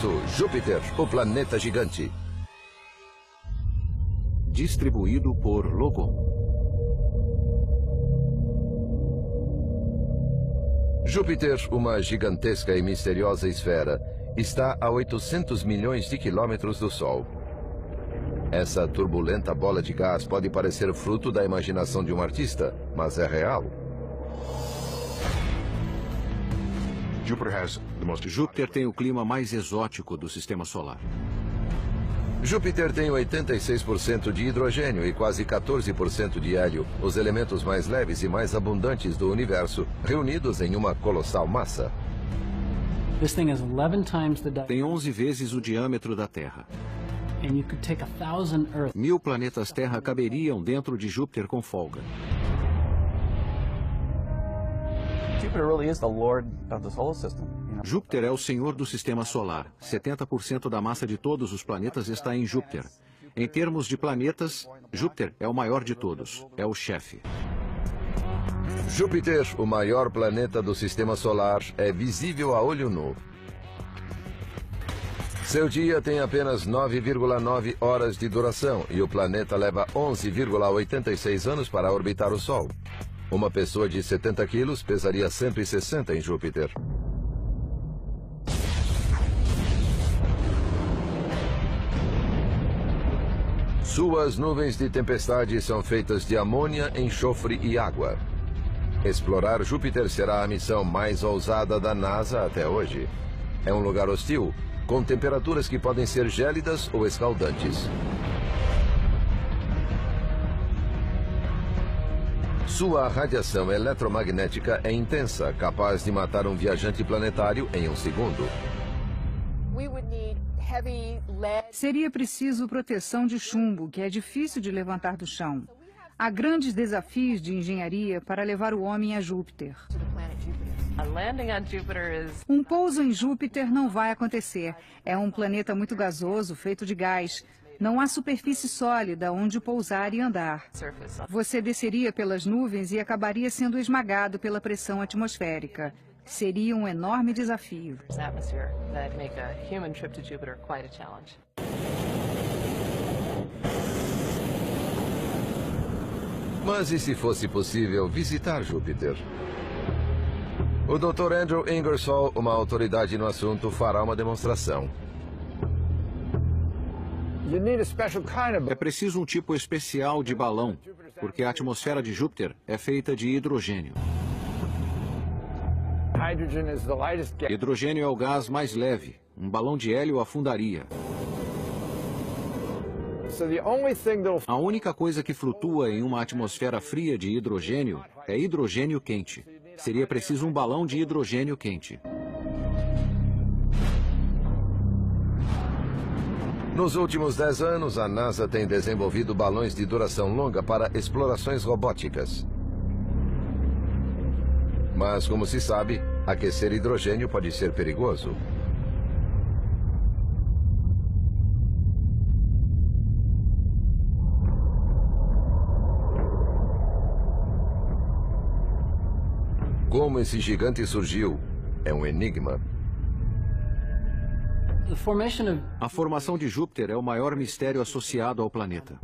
Quarto, Júpiter, o planeta gigante. Distribuído por Logon. Júpiter, uma gigantesca e misteriosa esfera, está a 800 milhões de quilômetros do Sol. Essa turbulenta bola de gás pode parecer fruto da imaginação de um artista, mas é real. Júpiter tem o clima mais exótico do sistema solar. Júpiter tem 86% de hidrogênio e quase 14% de hélio, os elementos mais leves e mais abundantes do universo, reunidos em uma colossal massa. Tem 11 vezes o diâmetro da Terra. 1000 planetas Terra caberiam dentro de Júpiter com folga. Júpiter é o senhor do sistema solar. 70% da massa de todos os planetas está em Júpiter. Em termos de planetas, Júpiter é o maior de todos. É o chefe. Júpiter, o maior planeta do sistema solar, é visível a olho nu. Seu dia tem apenas 9,9 horas de duração e o planeta leva 11,86 anos para orbitar o Sol. Uma pessoa de 70 quilos pesaria 160 em Júpiter. Suas nuvens de tempestade são feitas de amônia, enxofre e água. Explorar Júpiter será a missão mais ousada da NASA até hoje. É um lugar hostil, com temperaturas que podem ser gélidas ou escaldantes. Sua radiação eletromagnética é intensa, capaz de matar um viajante planetário em um segundo. Seria preciso proteção de chumbo, que é difícil de levantar do chão. Há grandes desafios de engenharia para levar o homem a Júpiter. Um pouso em Júpiter não vai acontecer. É um planeta muito gasoso, feito de gás. Não há superfície sólida onde pousar e andar. Você desceria pelas nuvens e acabaria sendo esmagado pela pressão atmosférica. Seria um enorme desafio. Mas e se fosse possível visitar Júpiter? O Dr. Andrew Ingersoll, uma autoridade no assunto, fará uma demonstração. É preciso um tipo especial de balão, porque a atmosfera de Júpiter é feita de hidrogênio. Hidrogênio é o gás mais leve. Um balão de hélio afundaria. A única coisa que flutua em uma atmosfera fria de hidrogênio é hidrogênio quente. Seria preciso um balão de hidrogênio quente. Nos últimos 10 anos, a NASA tem desenvolvido balões de duração longa para explorações robóticas. Mas, como se sabe, aquecer hidrogênio pode ser perigoso. Como esse gigante surgiu é um enigma. A formação de Júpiter é o maior mistério associado ao planeta.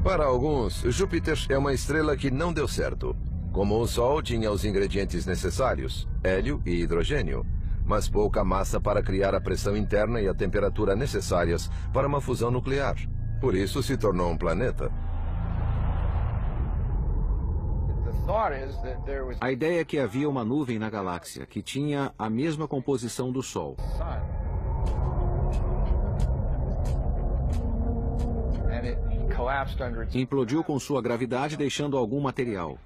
Para alguns, Júpiter é uma estrela que não deu certo. Como o Sol tinha os ingredientes necessários, hélio e hidrogênio, mas pouca massa para criar a pressão interna e a temperatura necessárias para uma fusão nuclear. Por isso se tornou um planeta. A ideia é que havia uma nuvem na galáxia que tinha a mesma composição do Sol. Implodiu com sua gravidade, deixando algum material.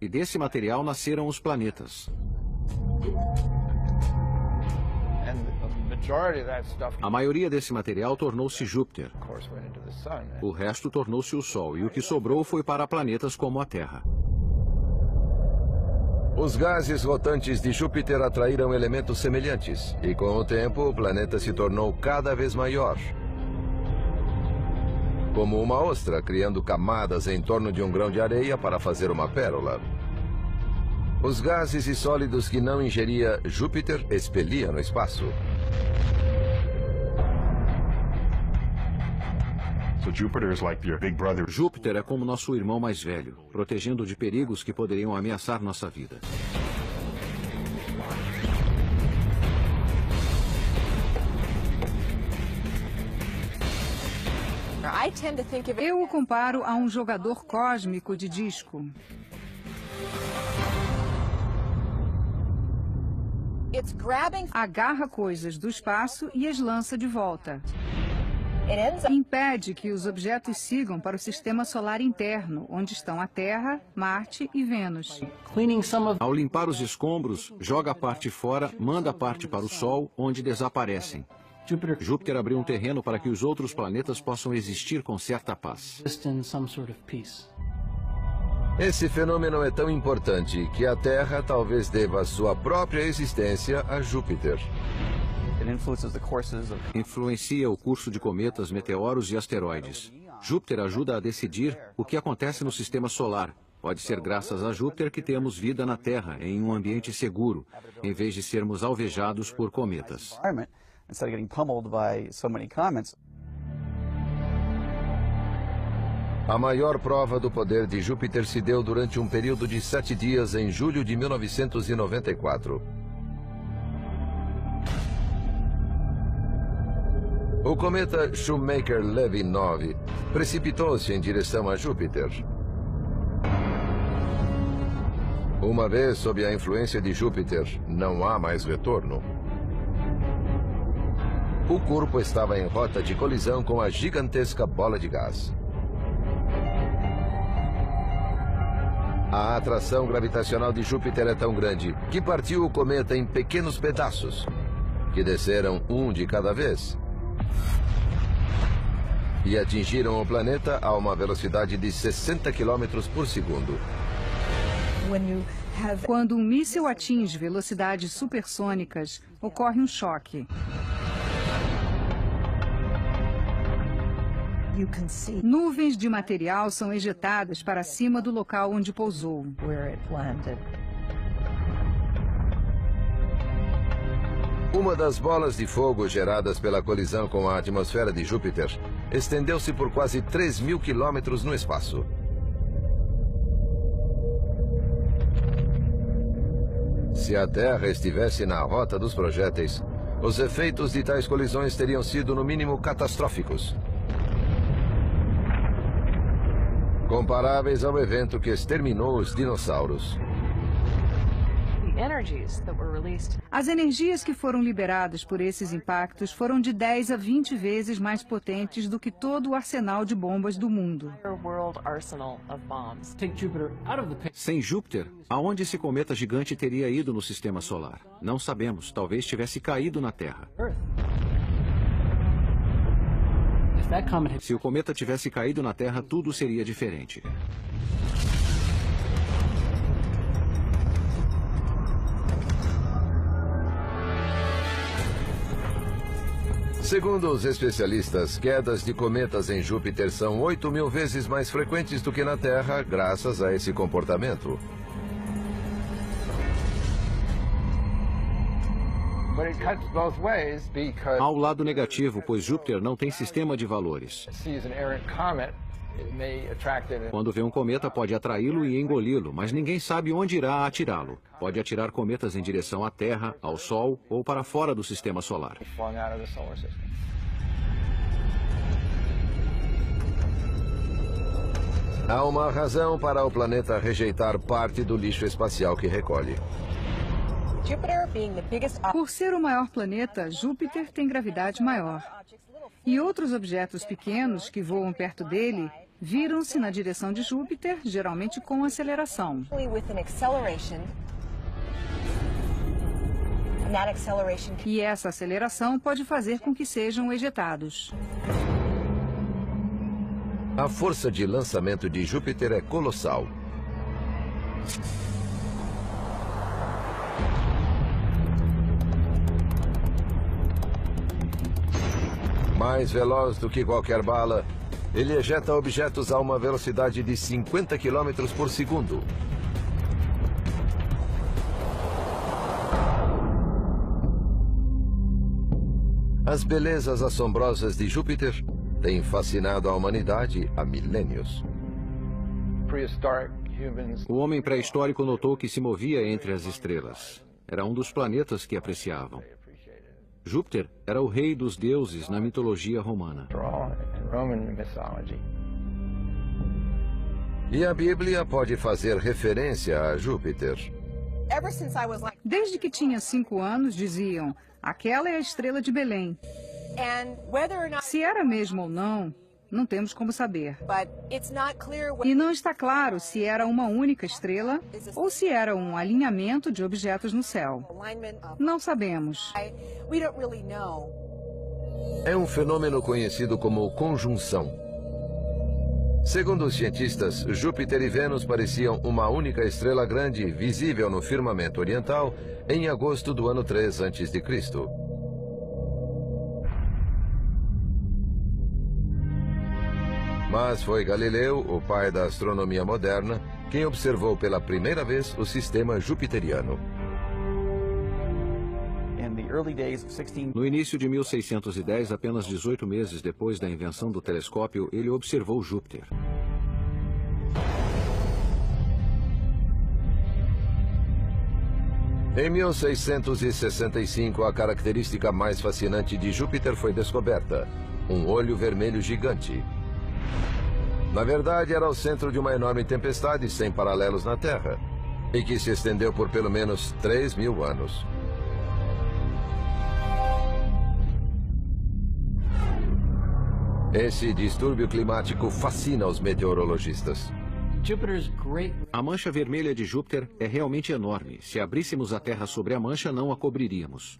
E desse material nasceram os planetas. A maioria desse material tornou-se Júpiter. O resto tornou-se o Sol, e o que sobrou foi para planetas como a Terra. Os gases rotantes de Júpiter atraíram elementos semelhantes, e com o tempo o planeta se tornou cada vez maior. Como uma ostra, criando camadas em torno de um grão de areia para fazer uma pérola. Os gases e sólidos que não ingeria, Júpiter expelia no espaço. Júpiter é como nosso irmão mais velho, protegendo de perigos que poderiam ameaçar nossa vida. Eu o comparo a um jogador cósmico de disco. Agarra coisas do espaço e as lança de volta. Impede que os objetos sigam para o sistema solar interno, onde estão a Terra, Marte e Vênus. Ao limpar os escombros, joga a parte fora, manda a parte para o Sol, onde desaparecem. Júpiter abriu um terreno para que os outros planetas possam existir com certa paz. Esse fenômeno é tão importante que a Terra talvez deva sua própria existência a Júpiter. Influencia o curso de cometas, meteoros e asteroides. Júpiter ajuda a decidir o que acontece no sistema solar. Pode ser graças a Júpiter que temos vida na Terra, em um ambiente seguro, em vez de sermos alvejados por cometas. A maior prova do poder de Júpiter se deu durante um período de 7 dias em julho de 1994. O cometa Shoemaker-Levy 9 precipitou-se em direção a Júpiter. Uma vez sob a influência de Júpiter, não há mais retorno. O corpo estava em rota de colisão com a gigantesca bola de gás. A atração gravitacional de Júpiter é tão grande que partiu o cometa em pequenos pedaços, que desceram um de cada vez e atingiram o planeta a uma velocidade de 60 km por segundo. Quando um míssil atinge velocidades supersônicas, ocorre um choque. Nuvens de material são ejetadas para cima do local onde pousou. Uma das bolas de fogo geradas pela colisão com a atmosfera de Júpiter estendeu-se por quase 3.000 quilômetros no espaço. Se a Terra estivesse na rota dos projéteis, os efeitos de tais colisões teriam sido, no mínimo, catastróficos. Comparáveis ao evento que exterminou os dinossauros. As energias que foram liberadas por esses impactos foram de 10 a 20 vezes mais potentes do que todo o arsenal de bombas do mundo. Sem Júpiter, aonde esse cometa gigante teria ido no sistema solar? Não sabemos, talvez tivesse caído na Terra. Se o cometa tivesse caído na Terra, tudo seria diferente. Segundo os especialistas, quedas de cometas em Júpiter são 8.000 vezes mais frequentes do que na Terra, graças a esse comportamento. Há o lado negativo, pois Júpiter não tem sistema de valores. Quando vê um cometa, pode atraí-lo e engoli-lo, mas ninguém sabe onde irá atirá-lo. Pode atirar cometas em direção à Terra, ao Sol ou para fora do sistema solar. Há uma razão para o planeta rejeitar parte do lixo espacial que recolhe. Por ser o maior planeta, Júpiter tem gravidade maior. E outros objetos pequenos que voam perto dele viram-se na direção de Júpiter, geralmente com aceleração. E essa aceleração pode fazer com que sejam ejetados. A força de lançamento de Júpiter é colossal. Mais veloz do que qualquer bala, ele ejeta objetos a uma velocidade de 50 km por segundo. As belezas assombrosas de Júpiter têm fascinado a humanidade há milênios. O homem pré-histórico notou que se movia entre as estrelas. Era um dos planetas que apreciavam. Júpiter era o rei dos deuses na mitologia romana. E a Bíblia pode fazer referência a Júpiter. Desde que tinha 5 anos, diziam, aquela é a estrela de Belém. Se era mesmo ou não, não temos como saber. E não está claro se era uma única estrela ou se era um alinhamento de objetos no céu. Não sabemos. É um fenômeno conhecido como conjunção. Segundo os cientistas, Júpiter e Vênus pareciam uma única estrela grande visível no firmamento oriental em agosto do ano 3 a.C. Mas foi Galileu, o pai da astronomia moderna, quem observou pela primeira vez o sistema jupiteriano. No início de 1610, apenas 18 meses depois da invenção do telescópio, ele observou Júpiter. Em 1665, a característica mais fascinante de Júpiter foi descoberta: um olho vermelho gigante. Na verdade, era o centro de uma enorme tempestade sem paralelos na Terra, e que se estendeu por pelo menos 3.000 anos. Esse distúrbio climático fascina os meteorologistas. A mancha vermelha de Júpiter é realmente enorme. Se abríssemos a Terra sobre a mancha, não a cobriríamos.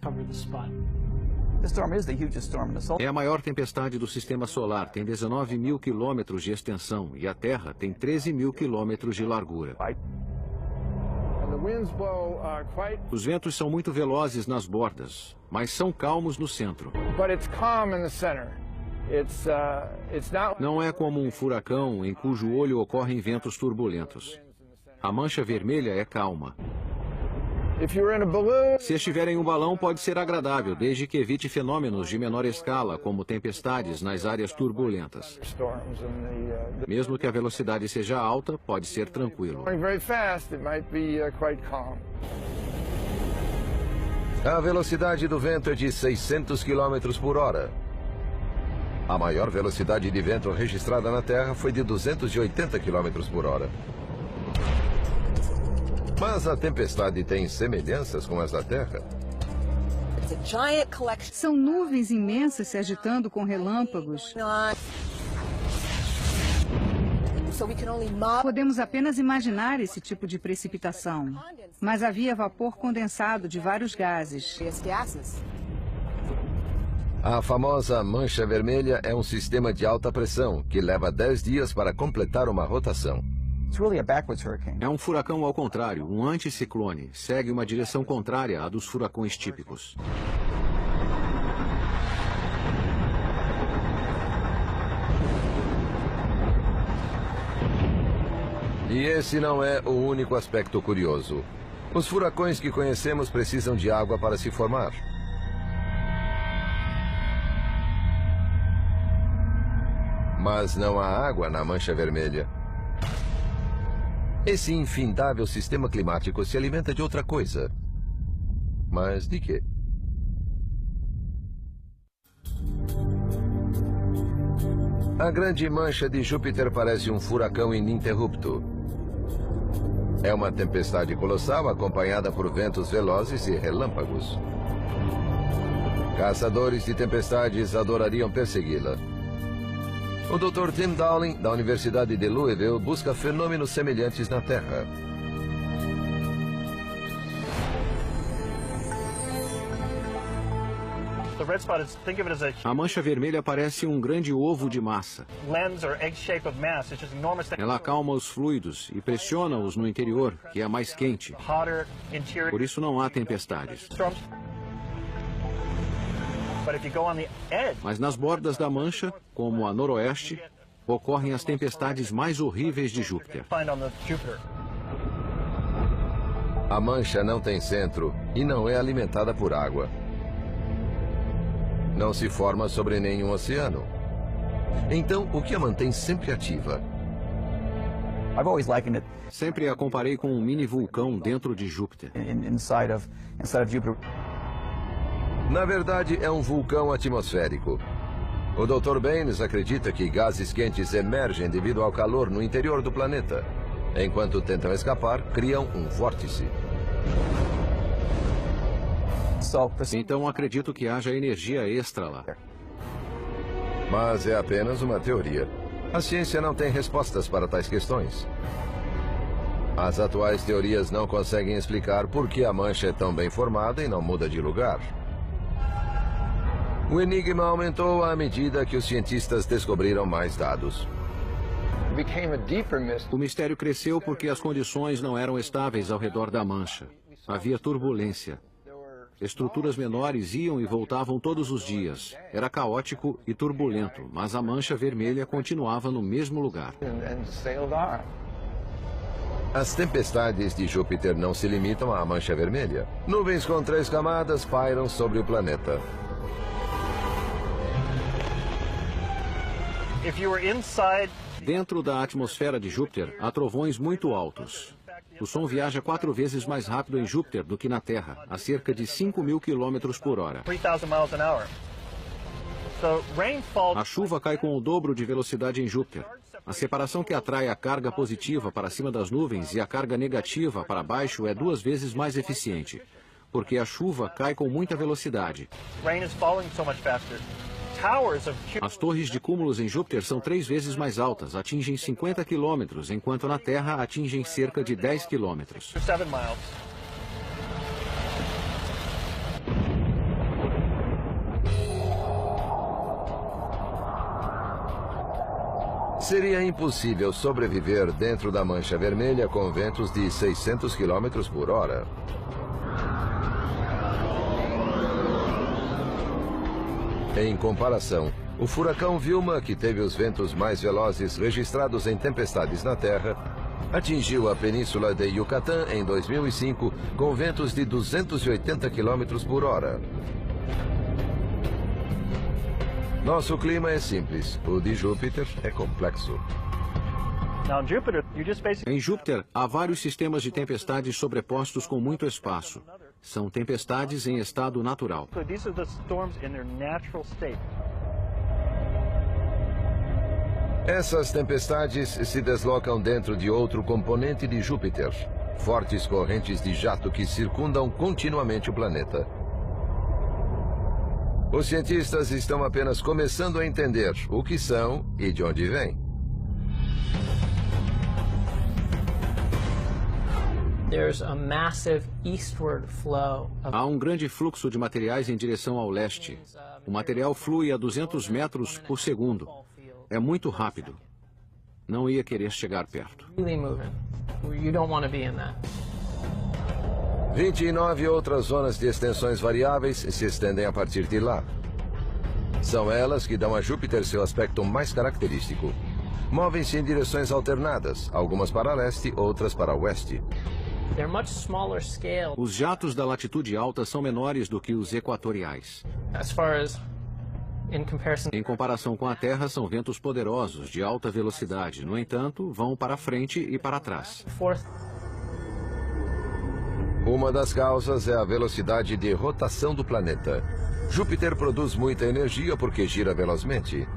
É a maior tempestade do Sistema Solar, tem 19.000 quilômetros de extensão e a Terra tem 13.000 quilômetros de largura. Os ventos são muito velozes nas bordas, mas são calmos no centro. Não é como um furacão em cujo olho ocorrem ventos turbulentos. A mancha vermelha é calma. Se estiver em um balão, pode ser agradável, desde que evite fenômenos de menor escala, como tempestades nas áreas turbulentas. Mesmo que a velocidade seja alta, pode ser tranquilo. A velocidade do vento é de 600 km por hora. A maior velocidade de vento registrada na Terra foi de 280 km por hora. Mas a tempestade tem semelhanças com as da Terra? São nuvens imensas se agitando com relâmpagos. Podemos apenas imaginar esse tipo de precipitação. Mas havia vapor condensado de vários gases. A famosa mancha vermelha é um sistema de alta pressão que leva 10 dias para completar uma rotação. É um furacão ao contrário, um anticiclone. Segue uma direção contrária à dos furacões típicos. E esse não é o único aspecto curioso. Os furacões que conhecemos precisam de água para se formar. Mas não há água na mancha vermelha. Esse infindável sistema climático se alimenta de outra coisa. Mas de quê? A grande mancha de Júpiter parece um furacão ininterrupto. É uma tempestade colossal acompanhada por ventos velozes e relâmpagos. Caçadores de tempestades adorariam persegui-la. O Dr. Tim Dowling, da Universidade de Louisville, busca fenômenos semelhantes na Terra. A mancha vermelha parece um grande ovo de massa. Ela acalma os fluidos e pressiona-os no interior, que é mais quente. Por isso não há tempestades. Mas nas bordas da mancha, como a noroeste, ocorrem as tempestades mais horríveis de Júpiter. A mancha não tem centro e não é alimentada por água. Não se forma sobre nenhum oceano. Então, o que a mantém sempre ativa? Sempre a comparei com um mini vulcão dentro de Júpiter. Na verdade, é um vulcão atmosférico. O Dr. Baines acredita que gases quentes emergem devido ao calor no interior do planeta. Enquanto tentam escapar, criam um vórtice. Então acredito que haja energia extra lá. Mas é apenas uma teoria. A ciência não tem respostas para tais questões. As atuais teorias não conseguem explicar por que a mancha é tão bem formada e não muda de lugar. O enigma aumentou à medida que os cientistas descobriram mais dados. O mistério cresceu porque as condições não eram estáveis ao redor da mancha. Havia turbulência. Estruturas menores iam e voltavam todos os dias. Era caótico e turbulento, mas a mancha vermelha continuava no mesmo lugar. As tempestades de Júpiter não se limitam à mancha vermelha. Nuvens com 3 camadas pairam sobre o planeta. Dentro da atmosfera de Júpiter, há trovões muito altos. O som viaja 4 vezes mais rápido em Júpiter do que na Terra, a cerca de 5.000 km por hora. A chuva cai com o dobro de velocidade em Júpiter. A separação que atrai a carga positiva para cima das nuvens e a carga negativa para baixo é 2 vezes mais eficiente, porque a chuva cai com muita velocidade. As torres de cúmulos em Júpiter são 3 vezes mais altas, atingem 50 quilômetros, enquanto na Terra atingem cerca de 10 quilômetros. Seria impossível sobreviver dentro da mancha vermelha com ventos de 600 km por hora. Em comparação, o furacão Vilma, que teve os ventos mais velozes registrados em tempestades na Terra, atingiu a península de Yucatán em 2005 com ventos de 280 km por hora. Nosso clima é simples, o de Júpiter é complexo. Em Júpiter, há vários sistemas de tempestades sobrepostos com muito espaço. São tempestades em estado natural. Essas tempestades se deslocam dentro de outro componente de Júpiter, fortes correntes de jato que circundam continuamente o planeta. Os cientistas estão apenas começando a entender o que são e de onde vêm. Há um grande fluxo de materiais em direção ao leste. O material flui a 200 metros por segundo. É muito rápido. Não ia querer chegar perto. 29 outras zonas de extensões variáveis se estendem a partir de lá. São elas que dão a Júpiter seu aspecto mais característico. Movem-se em direções alternadas, algumas para leste, outras para oeste. Os jatos da latitude alta são menores do que os equatoriais. Em comparação com a Terra, são ventos poderosos, de alta velocidade. No entanto, vão para frente e para trás. Uma das causas é a velocidade de rotação do planeta. Júpiter produz muita energia porque gira velozmente.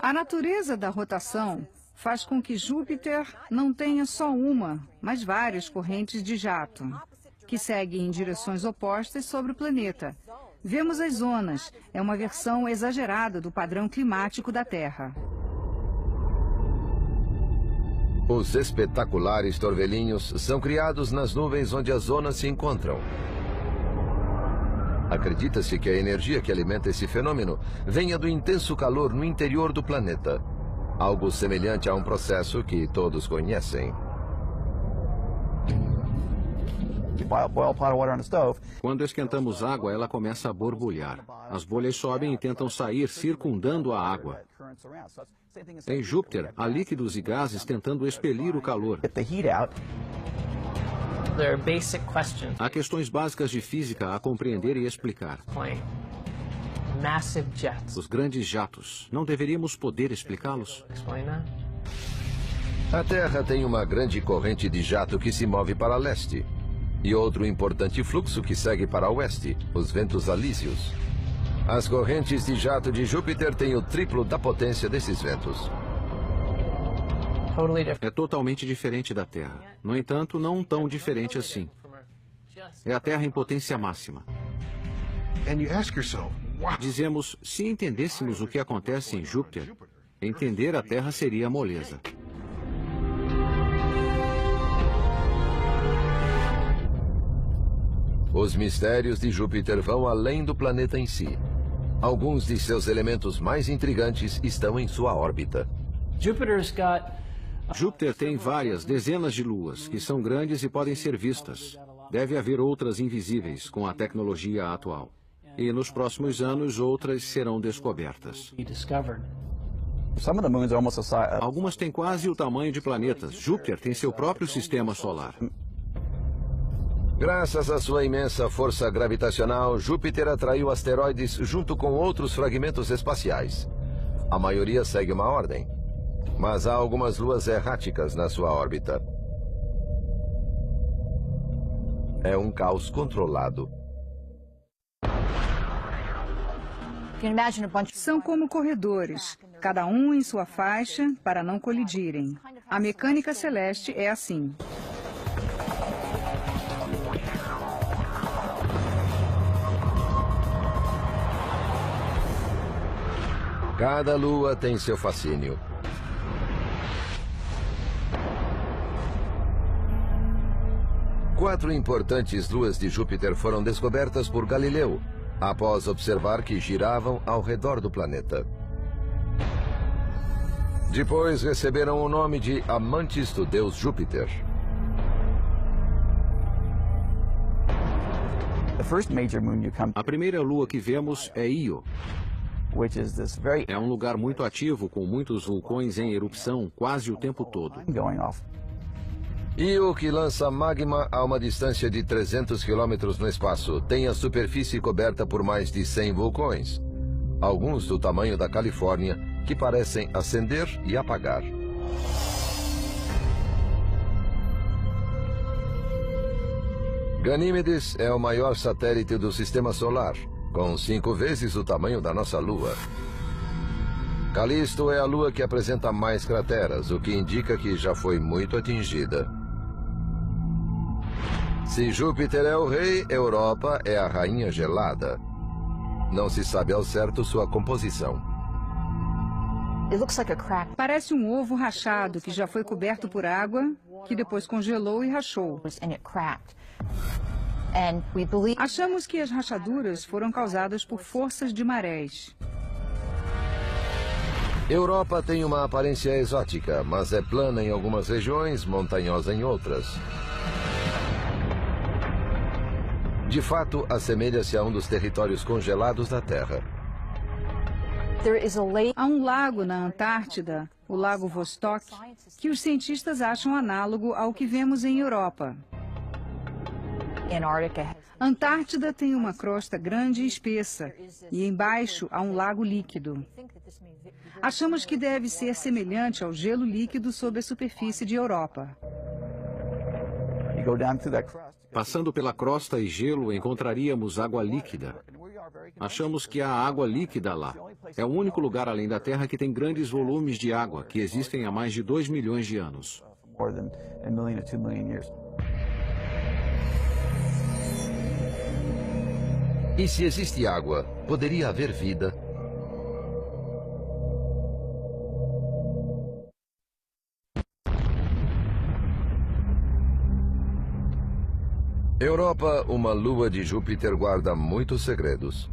A natureza da rotação faz com que Júpiter não tenha só uma, mas várias correntes de jato, que seguem em direções opostas sobre o planeta. Vemos as zonas, é uma versão exagerada do padrão climático da Terra. Os espetaculares torvelinhos são criados nas nuvens onde as zonas se encontram. Acredita-se que a energia que alimenta esse fenômeno venha do intenso calor no interior do planeta. Algo semelhante a um processo que todos conhecem. Quando esquentamos água, ela começa a borbulhar. As bolhas sobem e tentam sair circundando a água. Em Júpiter, há líquidos e gases tentando expelir o calor. Há questões básicas de física a compreender e explicar. Os grandes jatos, não deveríamos poder explicá-los? A Terra tem uma grande corrente de jato que se move para leste e outro importante fluxo que segue para oeste, os ventos alísios. As correntes de jato de Júpiter têm o triplo da potência desses ventos. É totalmente diferente da Terra. No entanto, não tão diferente assim. É a Terra em potência máxima. Dizemos, se entendêssemos o que acontece em Júpiter, entender a Terra seria moleza. Os mistérios de Júpiter vão além do planeta em si. Alguns de seus elementos mais intrigantes estão em sua órbita. Júpiter tem várias dezenas de luas, que são grandes e podem ser vistas. Deve haver outras invisíveis com a tecnologia atual. E nos próximos anos, outras serão descobertas. Algumas têm quase o tamanho de planetas. Júpiter tem seu próprio sistema solar. Graças à sua imensa força gravitacional, Júpiter atraiu asteroides junto com outros fragmentos espaciais. A maioria segue uma ordem, mas há algumas luas erráticas na sua órbita. É um caos controlado. São como corredores, cada um em sua faixa para não colidirem. A mecânica celeste é assim. Cada lua tem seu fascínio. Quatro importantes luas de Júpiter foram descobertas por Galileu, após observar que giravam ao redor do planeta. Depois receberam o nome de amantes do deus Júpiter. A primeira lua que vemos é Io. É um lugar muito ativo, com muitos vulcões em erupção quase o tempo todo. Io, que lança magma a uma distância de 300 quilômetros no espaço, tem a superfície coberta por mais de 100 vulcões. Alguns do tamanho da Califórnia, que parecem acender e apagar. Ganímedes é o maior satélite do Sistema Solar, com 5 vezes o tamanho da nossa Lua. Calisto é a lua que apresenta mais crateras, o que indica que já foi muito atingida. Se Júpiter é o rei, Europa é a rainha gelada. Não se sabe ao certo sua composição. Parece um ovo rachado que já foi coberto por água, que depois congelou e rachou. Achamos que as rachaduras foram causadas por forças de marés. Europa tem uma aparência exótica, mas é plana em algumas regiões, montanhosa em outras. De fato, assemelha-se a um dos territórios congelados da Terra. Há um lago na Antártida, o Lago Vostok, que os cientistas acham análogo ao que vemos em Europa. A Antártida tem uma crosta grande e espessa, e embaixo há um lago líquido. Achamos que deve ser semelhante ao gelo líquido sob a superfície de Europa. Passando pela crosta e gelo, encontraríamos água líquida. Achamos que há água líquida lá. É o único lugar além da Terra que tem grandes volumes de água, que existem há mais de 2 milhões de anos. E se existe água, poderia haver vida? Europa, uma lua de Júpiter, guarda muitos segredos.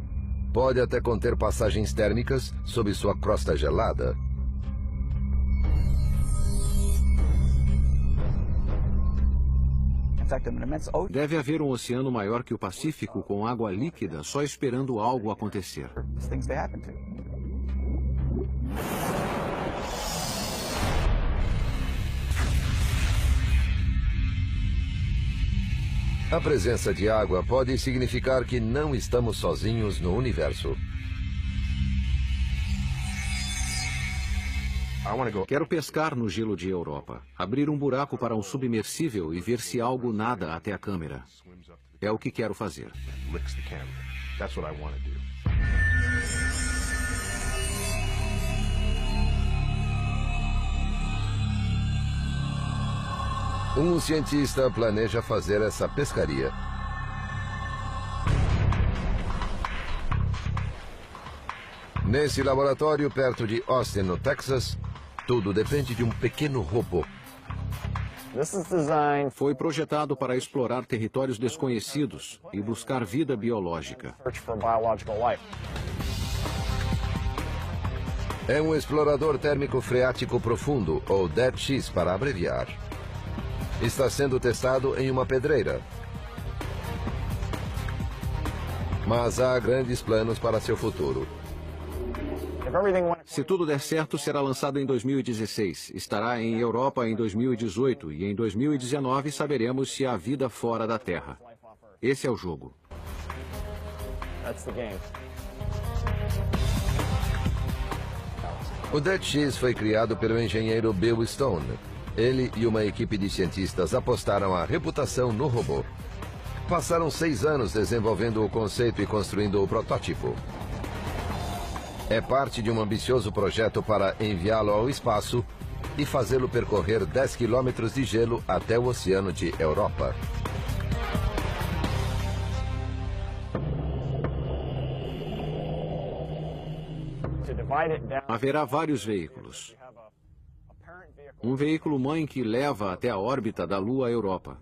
Pode até conter passagens térmicas sob sua crosta gelada. Deve haver um oceano maior que o Pacífico com água líquida só esperando algo acontecer. A presença de água pode significar que não estamos sozinhos no universo. Quero pescar no gelo de Europa, abrir um buraco para um submersível e ver se algo nada até a câmera. É o que quero fazer. Um cientista planeja fazer essa pescaria. Nesse laboratório perto de Austin, no Texas, tudo depende de um pequeno robô. Foi projetado para explorar territórios desconhecidos e buscar vida biológica. É um explorador térmico freático profundo, ou DET-X para abreviar. Está sendo testado em uma pedreira. Mas há grandes planos para seu futuro. Se tudo der certo, será lançado em 2016. Estará em Europa em 2018 e em 2019 saberemos se há vida fora da Terra. Esse é o jogo. O DET-X foi criado pelo engenheiro Bill Stone. Ele e uma equipe de cientistas apostaram a reputação no robô. Passaram 6 anos desenvolvendo o conceito e construindo o protótipo. É parte de um ambicioso projeto para enviá-lo ao espaço e fazê-lo percorrer 10 quilômetros de gelo até o oceano de Europa. Haverá vários veículos. Um veículo mãe que leva até a órbita da Lua Europa.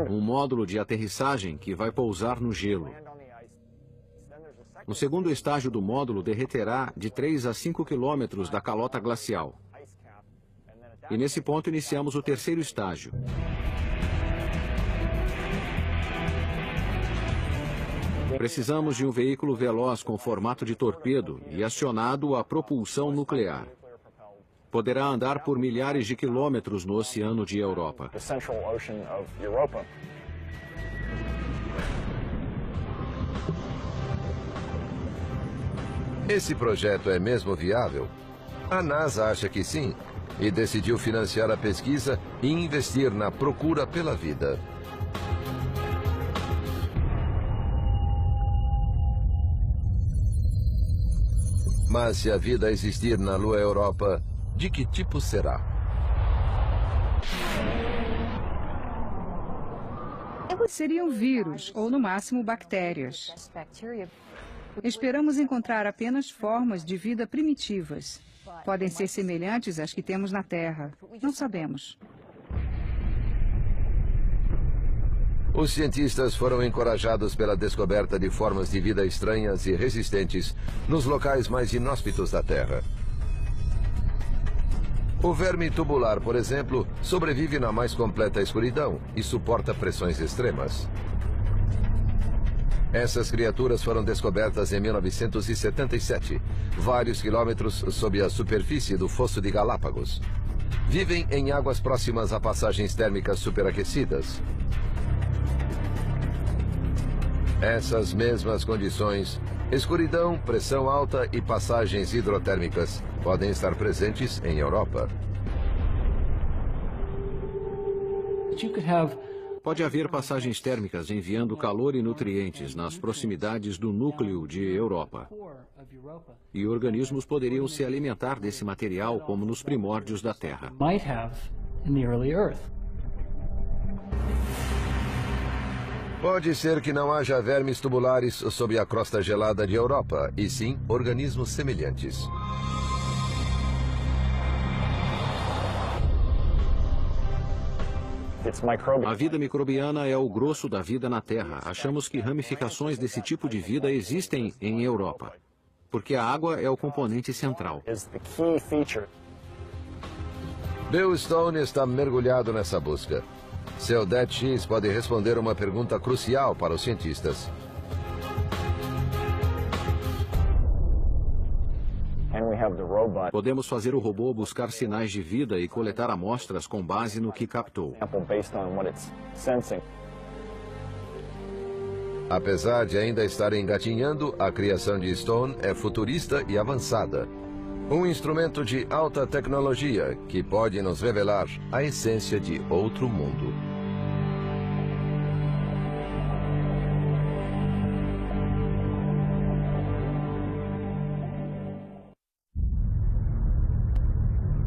Um módulo de aterrissagem que vai pousar no gelo. O segundo estágio do módulo derreterá de 3 a 5 quilômetros da calota glacial. E nesse ponto iniciamos o terceiro estágio. Precisamos de um veículo veloz com formato de torpedo e acionado a propulsão nuclear. Poderá andar por milhares de quilômetros no oceano de Europa. Esse projeto é mesmo viável? A NASA acha que sim, e decidiu financiar a pesquisa e investir na procura pela vida. Mas se a vida existir na Lua Europa, de que tipo será? Seriam vírus, ou no máximo bactérias. Esperamos encontrar apenas formas de vida primitivas. Podem ser semelhantes às que temos na Terra. Não sabemos. Os cientistas foram encorajados pela descoberta de formas de vida estranhas e resistentes nos locais mais inóspitos da Terra. O verme tubular, por exemplo, sobrevive na mais completa escuridão e suporta pressões extremas. Essas criaturas foram descobertas em 1977, vários quilômetros sob a superfície do Fosso de Galápagos. Vivem em águas próximas a passagens térmicas superaquecidas. Essas mesmas condições, escuridão, pressão alta e passagens hidrotérmicas, podem estar presentes em Europa. Pode haver passagens térmicas enviando calor e nutrientes nas proximidades do núcleo de Europa. E organismos poderiam se alimentar desse material como nos primórdios da Terra. Pode ser que não haja vermes tubulares sob a crosta gelada de Europa, e sim organismos semelhantes. A vida microbiana é o grosso da vida na Terra. Achamos que ramificações desse tipo de vida existem em Europa, porque a água é o componente central. Bill Stone está mergulhado nessa busca. Seu DET-X pode responder uma pergunta crucial para os cientistas. Podemos fazer o robô buscar sinais de vida e coletar amostras com base no que captou. Apesar de ainda estar engatinhando, a criação de Stone é futurista e avançada. Um instrumento de alta tecnologia que pode nos revelar a essência de outro mundo.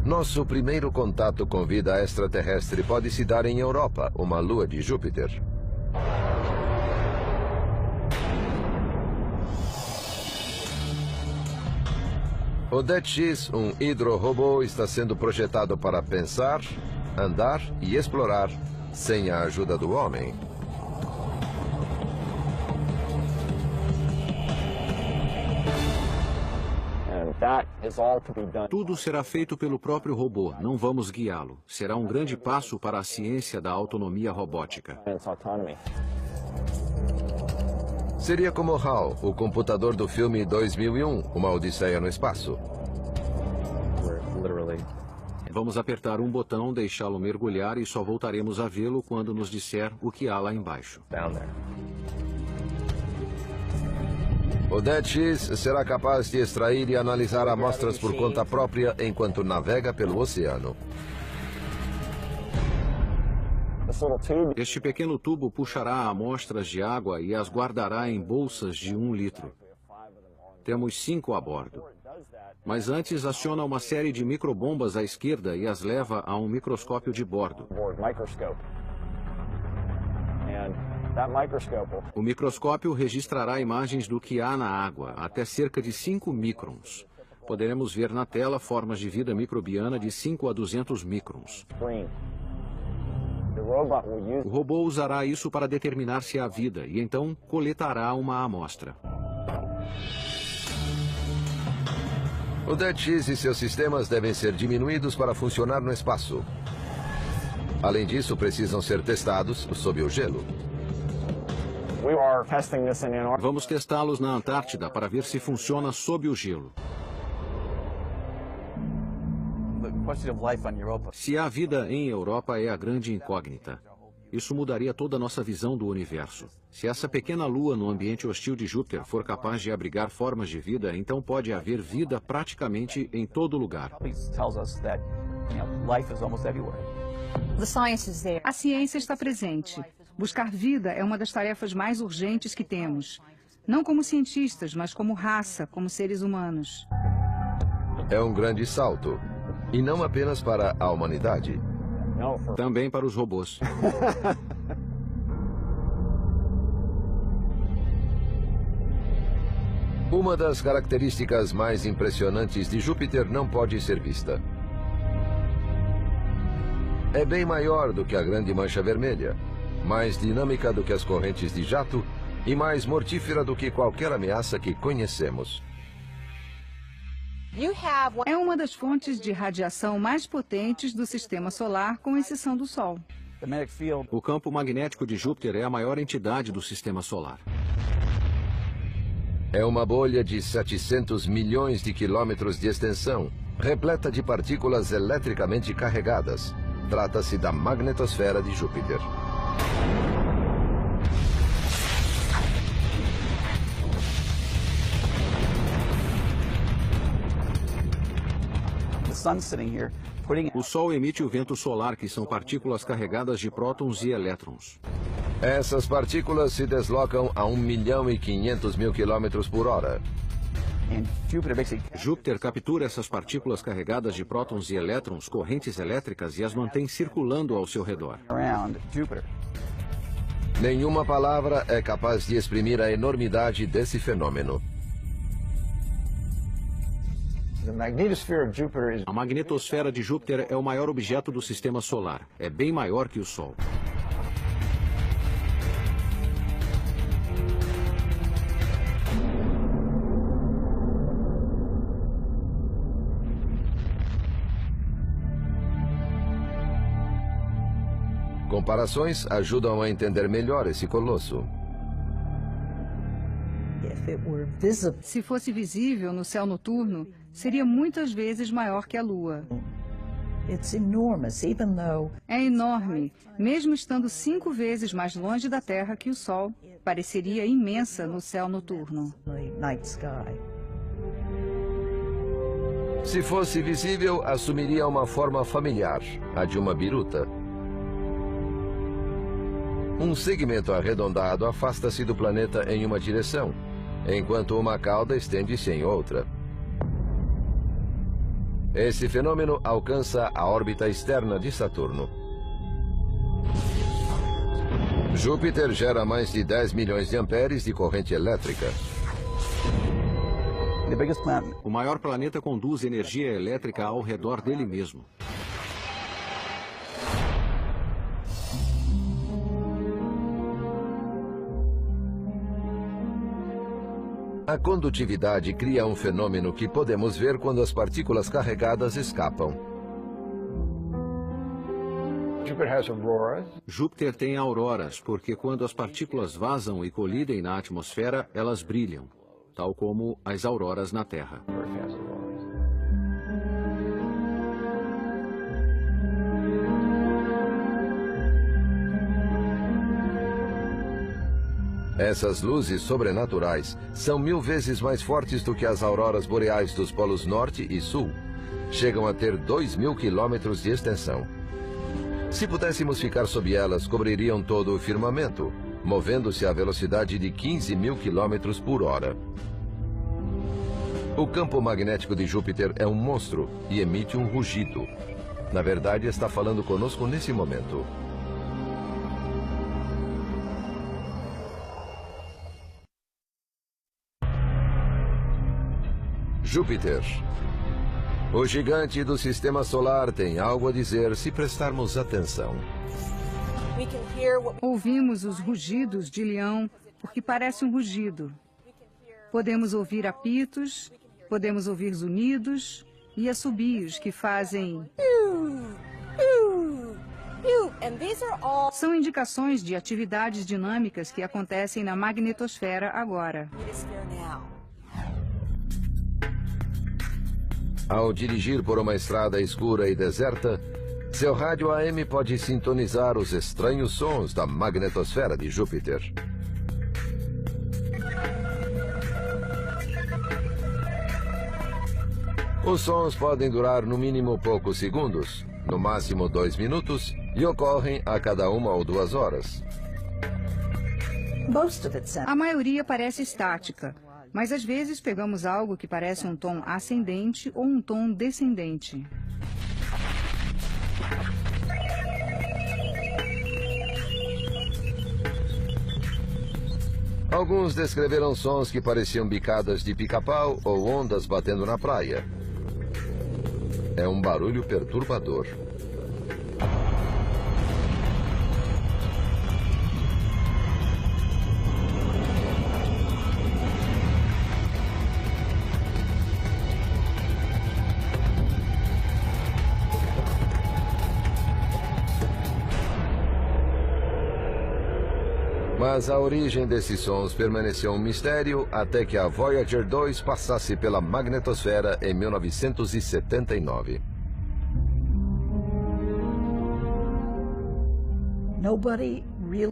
Nosso primeiro contato com vida extraterrestre pode se dar em Europa, uma lua de Júpiter. O DET-X, um hidrorobô, está sendo projetado para pensar, andar e explorar sem a ajuda do homem. Tudo será feito pelo próprio robô, não vamos guiá-lo. Será um grande passo para a ciência da autonomia robótica. Seria como HAL, o computador do filme 2001, Uma Odisseia no Espaço. Vamos apertar um botão, deixá-lo mergulhar e só voltaremos a vê-lo quando nos disser o que há lá embaixo. O DET-X será capaz de extrair e analisar amostras por conta própria enquanto navega pelo oceano. Este pequeno tubo puxará amostras de água e as guardará em bolsas de 1 litro. Temos 5 a bordo. Mas antes aciona uma série de microbombas à esquerda e as leva a um microscópio de bordo. O microscópio registrará imagens do que há na água, até cerca de 5 microns. Poderemos ver na tela formas de vida microbiana de 5 a 200 microns. O robô usará isso para determinar se há vida e então coletará uma amostra. O DET-X e seus sistemas devem ser diminuídos para funcionar no espaço. Além disso, precisam ser testados sob o gelo. Vamos testá-los na Antártida para ver se funciona sob o gelo. Se há vida em Europa é a grande incógnita. Isso mudaria toda a nossa visão do universo. Se essa pequena lua no ambiente hostil de Júpiter for capaz de abrigar formas de vida, então pode haver vida praticamente em todo lugar. A ciência está presente. Buscar vida é uma das tarefas mais urgentes que temos. Não como cientistas, mas como raça, como seres humanos. É um grande salto. E não apenas para a humanidade. Também para os robôs. Uma das características mais impressionantes de Júpiter não pode ser vista. É bem maior do que a Grande Mancha Vermelha, mais dinâmica do que as correntes de jato e mais mortífera do que qualquer ameaça que conhecemos. É uma das fontes de radiação mais potentes do sistema solar, com exceção do Sol. O campo magnético de Júpiter é a maior entidade do sistema solar. É uma bolha de 700 milhões de quilômetros de extensão, repleta de partículas eletricamente carregadas. Trata-se da magnetosfera de Júpiter. O Sol emite o vento solar, que são partículas carregadas de prótons e elétrons. Essas partículas se deslocam a 1.500.000 quilômetros por hora. Júpiter captura essas partículas carregadas de prótons e elétrons, correntes elétricas, e as mantém circulando ao seu redor. Nenhuma palavra é capaz de exprimir a enormidade desse fenômeno. A magnetosfera de Júpiter é o maior objeto do sistema solar. É bem maior que o Sol. Comparações ajudam a entender melhor esse colosso. Se fosse visível no céu noturno, seria muitas vezes maior que a Lua. É enorme. Mesmo estando 5 vezes mais longe da Terra que o Sol, pareceria imensa no céu noturno. Se fosse visível, assumiria uma forma familiar, a de uma biruta. Um segmento arredondado afasta-se do planeta em uma direção, enquanto uma cauda estende-se em outra. Esse fenômeno alcança a órbita externa de Saturno. Júpiter gera mais de 10 milhões de amperes de corrente elétrica. O maior planeta conduz energia elétrica ao redor dele mesmo. A condutividade cria um fenômeno que podemos ver quando as partículas carregadas escapam. Júpiter tem auroras, porque quando as partículas vazam e colidem na atmosfera, elas brilham, tal como as auroras na Terra. Essas luzes sobrenaturais são 1000 vezes mais fortes do que as auroras boreais dos polos norte e sul. Chegam a ter 2000 quilômetros de extensão. Se pudéssemos ficar sob elas, cobririam todo o firmamento, movendo-se à velocidade de 15.000 quilômetros por hora. O campo magnético de Júpiter é um monstro e emite um rugido. Na verdade, está falando conosco nesse momento. Júpiter. O gigante do Sistema Solar tem algo a dizer se prestarmos atenção. Ouvimos os rugidos de leão, porque parece um rugido. Podemos ouvir apitos, podemos ouvir zunidos e assobios que fazem... São indicações de atividades dinâmicas que acontecem na magnetosfera agora. Ao dirigir por uma estrada escura e deserta, seu rádio AM pode sintonizar os estranhos sons da magnetosfera de Júpiter. Os sons podem durar no mínimo poucos segundos, no máximo 2 minutos, e ocorrem a cada 1 ou 2 horas. A maioria parece estática, mas às vezes pegamos algo que parece um tom ascendente ou um tom descendente. Alguns descreveram sons que pareciam bicadas de pica-pau ou ondas batendo na praia. É um barulho perturbador. Mas a origem desses sons permaneceu um mistério até que a Voyager 2 passasse pela magnetosfera em 1979.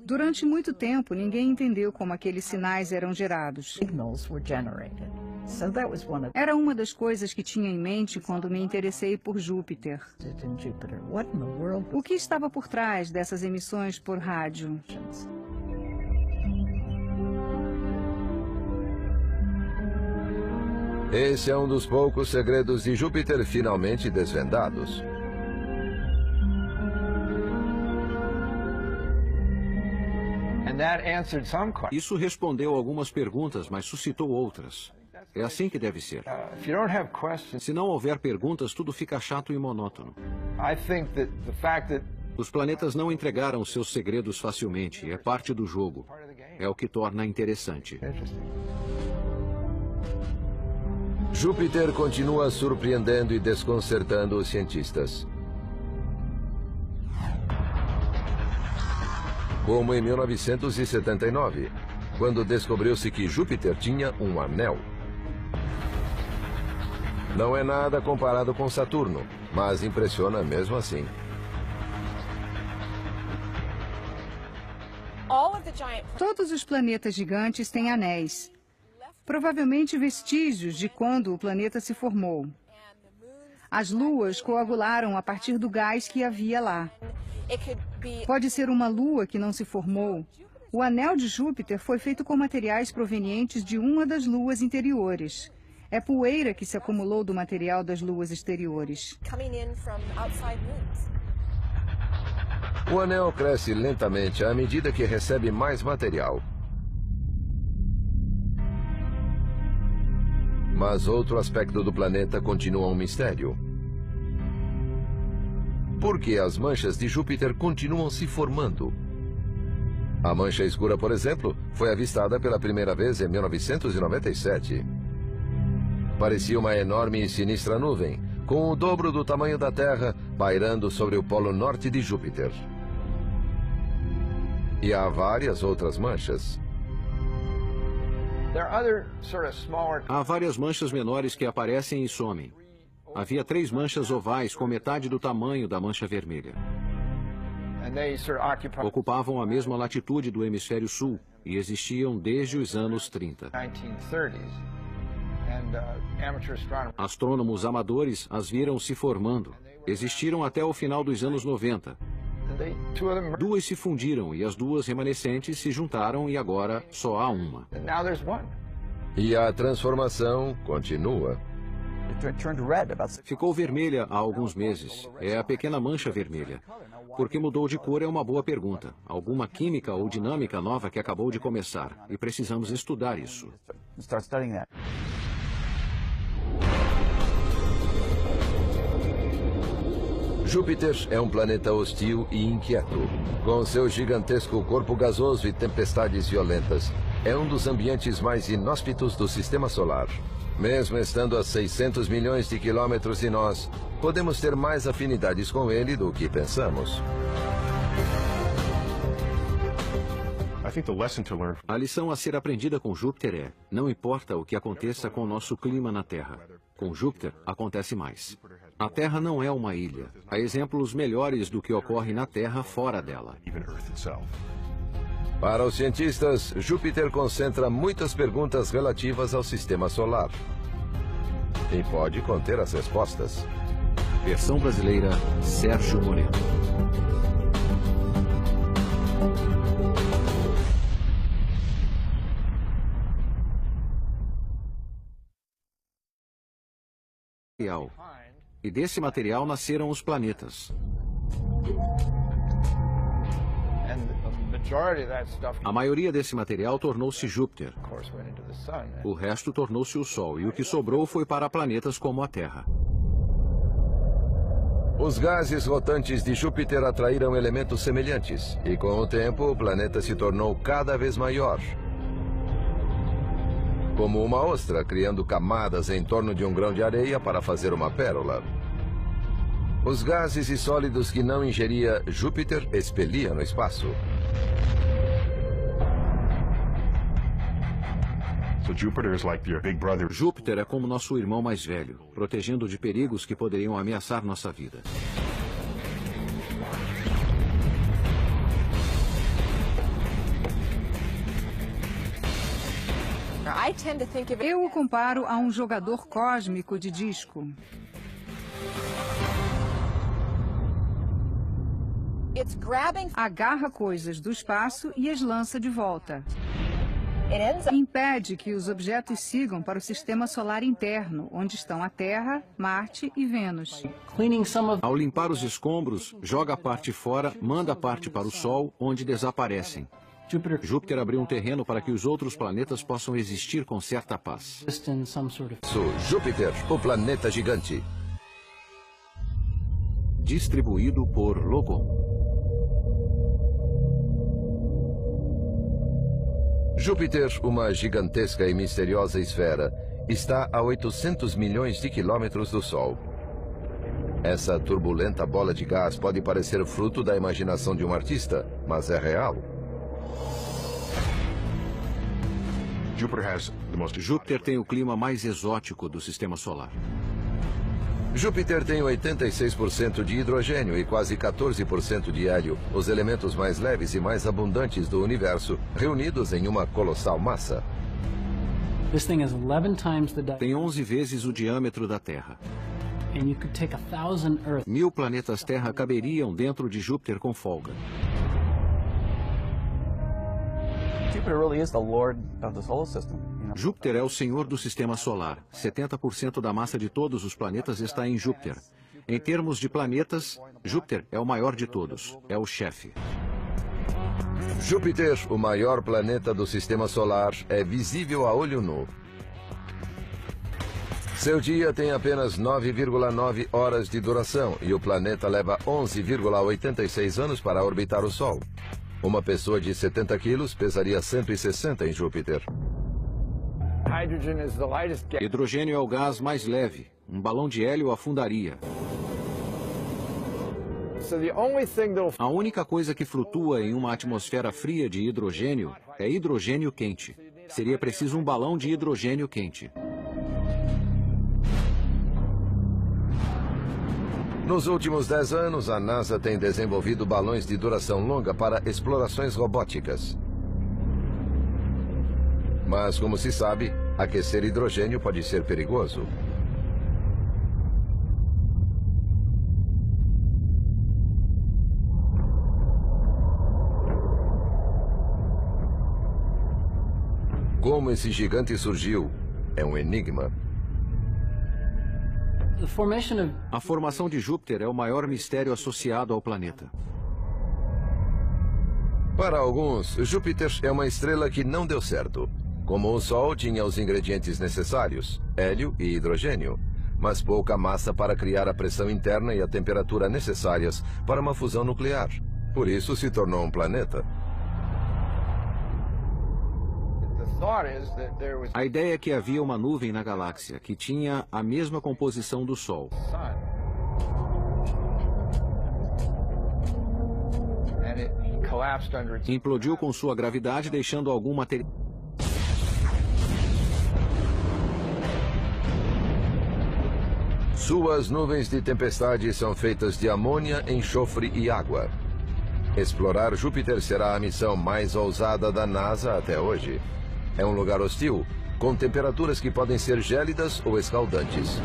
Durante muito tempo, ninguém entendeu como aqueles sinais eram gerados. Era uma das coisas que tinha em mente quando me interessei por Júpiter. O que estava por trás dessas emissões por rádio? Esse é um dos poucos segredos de Júpiter finalmente desvendados. Isso respondeu algumas perguntas, mas suscitou outras. É assim que deve ser. Se não houver perguntas, tudo fica chato e monótono. Os planetas não entregaram seus segredos facilmente. É parte do jogo. É o que torna interessante. Júpiter continua surpreendendo e desconcertando os cientistas. Como em 1979, quando descobriu-se que Júpiter tinha um anel. Não é nada comparado com Saturno, mas impressiona mesmo assim. Todos os planetas gigantes têm anéis, provavelmente vestígios de quando o planeta se formou. As luas coagularam a partir do gás que havia lá. Pode ser uma lua que não se formou. O anel de Júpiter foi feito com materiais provenientes de uma das luas interiores. É poeira que se acumulou do material das luas exteriores. O anel cresce lentamente à medida que recebe mais material. Mas outro aspecto do planeta continua um mistério. Por que as manchas de Júpiter continuam se formando? A mancha escura, por exemplo, foi avistada pela primeira vez em 1997. Parecia uma enorme e sinistra nuvem, com o dobro do tamanho da Terra, pairando sobre o polo norte de Júpiter. E há várias outras manchas. Há várias manchas menores que aparecem e somem. Havia 3 manchas ovais com metade do tamanho da mancha vermelha. Ocupavam a mesma latitude do hemisfério sul e existiam desde os anos 30. Astrônomos amadores as viram se formando. Existiram até o final dos anos 90. 2 se fundiram e as 2 remanescentes se juntaram e agora só há uma. E a transformação continua. Ficou vermelha há alguns meses. É a pequena mancha vermelha. Por que mudou de cor é uma boa pergunta. Alguma química ou dinâmica nova que acabou de começar. E precisamos estudar isso. Júpiter é um planeta hostil e inquieto. Com seu gigantesco corpo gasoso e tempestades violentas, é um dos ambientes mais inóspitos do Sistema Solar. Mesmo estando a 600 milhões de quilômetros de nós, podemos ter mais afinidades com ele do que pensamos. A lição a ser aprendida com Júpiter é: não importa o que aconteça com o nosso clima na Terra. Com Júpiter, acontece mais. A Terra não é uma ilha. Há exemplos melhores do que ocorre na Terra fora dela. Para os cientistas, Júpiter concentra muitas perguntas relativas ao Sistema Solar. E pode conter as respostas. Versão brasileira, Sérgio Moreno. E desse material nasceram os planetas. A maioria desse material tornou-se Júpiter. O resto tornou-se o Sol, e o que sobrou foi para planetas como a Terra. Os gases rotantes de Júpiter atraíram elementos semelhantes, e com o tempo o planeta se tornou cada vez maior. Como uma ostra, criando camadas em torno de um grão de areia para fazer uma pérola. Os gases e sólidos que não ingeria, Júpiter expelia no espaço. Júpiter é como nosso irmão mais velho, protegendo de perigos que poderiam ameaçar nossa vida. Eu o comparo a um jogador cósmico de disco. Agarra coisas do espaço e as lança de volta. Impede que os objetos sigam para o sistema solar interno, onde estão a Terra, Marte e Vênus. Ao limpar os escombros, joga a parte fora, manda a parte para o Sol, onde desaparecem. Júpiter abriu um terreno para que os outros planetas possam existir com certa paz. Júpiter, o planeta gigante. Distribuído por Logon. Júpiter, uma gigantesca e misteriosa esfera, está a 800 milhões de quilômetros do Sol. Essa turbulenta bola de gás pode parecer fruto da imaginação de um artista, mas é real. Júpiter tem o clima mais exótico do Sistema Solar. Júpiter tem 86% de hidrogênio e quase 14% de hélio, os elementos mais leves e mais abundantes do universo, reunidos em uma colossal massa. Tem 11 vezes o diâmetro da Terra. 1000 planetas Terra caberiam dentro de Júpiter com folga. Júpiter é o senhor do sistema solar. 70% da massa de todos os planetas está em Júpiter. Em termos de planetas, Júpiter é o maior de todos. É o chefe. Júpiter, o maior planeta do sistema solar, é visível a olho nu. Seu dia tem apenas 9,9 horas de duração e o planeta leva 11,86 anos para orbitar o Sol. Uma pessoa de 70 quilos pesaria 160 em Júpiter. Hidrogênio é o gás mais leve. Um balão de hélio afundaria. A única coisa que flutua em uma atmosfera fria de hidrogênio é hidrogênio quente. Seria preciso um balão de hidrogênio quente. Nos últimos 10 anos, a NASA tem desenvolvido balões de duração longa para explorações robóticas. Mas, como se sabe, aquecer hidrogênio pode ser perigoso. Como esse gigante surgiu é um enigma. A formação de Júpiter é o maior mistério associado ao planeta. Para alguns, Júpiter é uma estrela que não deu certo. Como o Sol tinha os ingredientes necessários, hélio e hidrogênio, mas pouca massa para criar a pressão interna e a temperatura necessárias para uma fusão nuclear. Por isso se tornou um planeta. A ideia é que havia uma nuvem na galáxia que tinha a mesma composição do Sol. Implodiu com sua gravidade, deixando algum material. Suas nuvens de tempestade são feitas de amônia, enxofre e água. Explorar Júpiter será a missão mais ousada da NASA até hoje. É um lugar hostil, com temperaturas que podem ser gélidas ou escaldantes.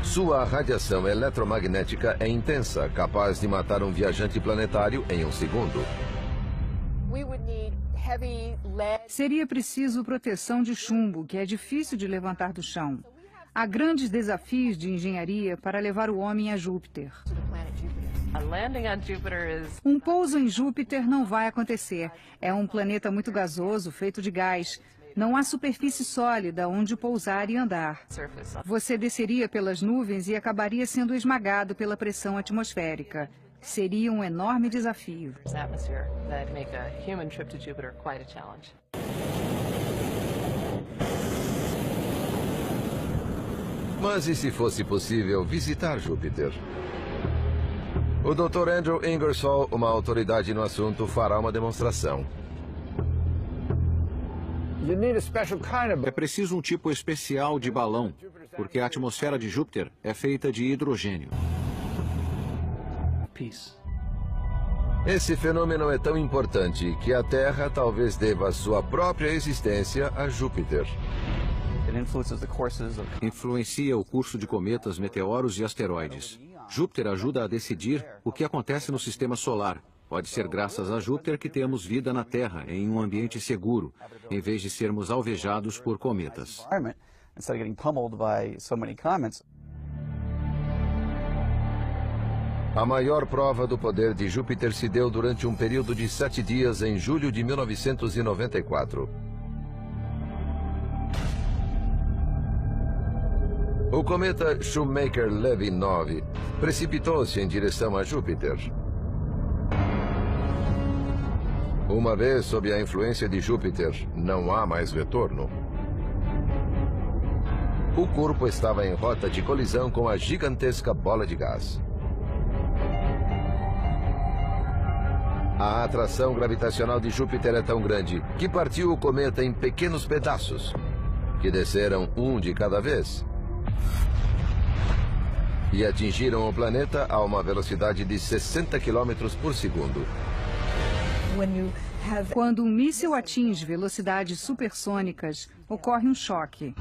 Sua radiação eletromagnética é intensa, capaz de matar um viajante planetário em um segundo. Seria preciso proteção de chumbo, que é difícil de levantar do chão. Há grandes desafios de engenharia para levar o homem a Júpiter. Um pouso em Júpiter não vai acontecer. É um planeta muito gasoso, feito de gás. Não há superfície sólida onde pousar e andar. Você desceria pelas nuvens e acabaria sendo esmagado pela pressão atmosférica. Seria um enorme desafio. Mas e se fosse possível visitar Júpiter? O Dr. Andrew Ingersoll, uma autoridade no assunto, fará uma demonstração. É preciso um tipo especial de balão, porque a atmosfera de Júpiter é feita de hidrogênio. Esse fenômeno é tão importante que a Terra talvez deva sua própria existência a Júpiter. Influencia o curso de cometas, meteoros e asteroides. Júpiter ajuda a decidir o que acontece no sistema solar. Pode ser graças a Júpiter que temos vida na Terra, em um ambiente seguro, em vez de sermos alvejados por cometas. A maior prova do poder de Júpiter se deu durante um período de 7 dias em julho de 1994. O cometa Shoemaker-Levy 9 precipitou-se em direção a Júpiter. Uma vez sob a influência de Júpiter, não há mais retorno. O corpo estava em rota de colisão com a gigantesca bola de gás. A atração gravitacional de Júpiter é tão grande que partiu o cometa em pequenos pedaços. que desceram um de cada vez e atingiram o planeta a uma velocidade de 60 km por segundo. Quando um míssil atinge velocidades supersônicas, ocorre um choque.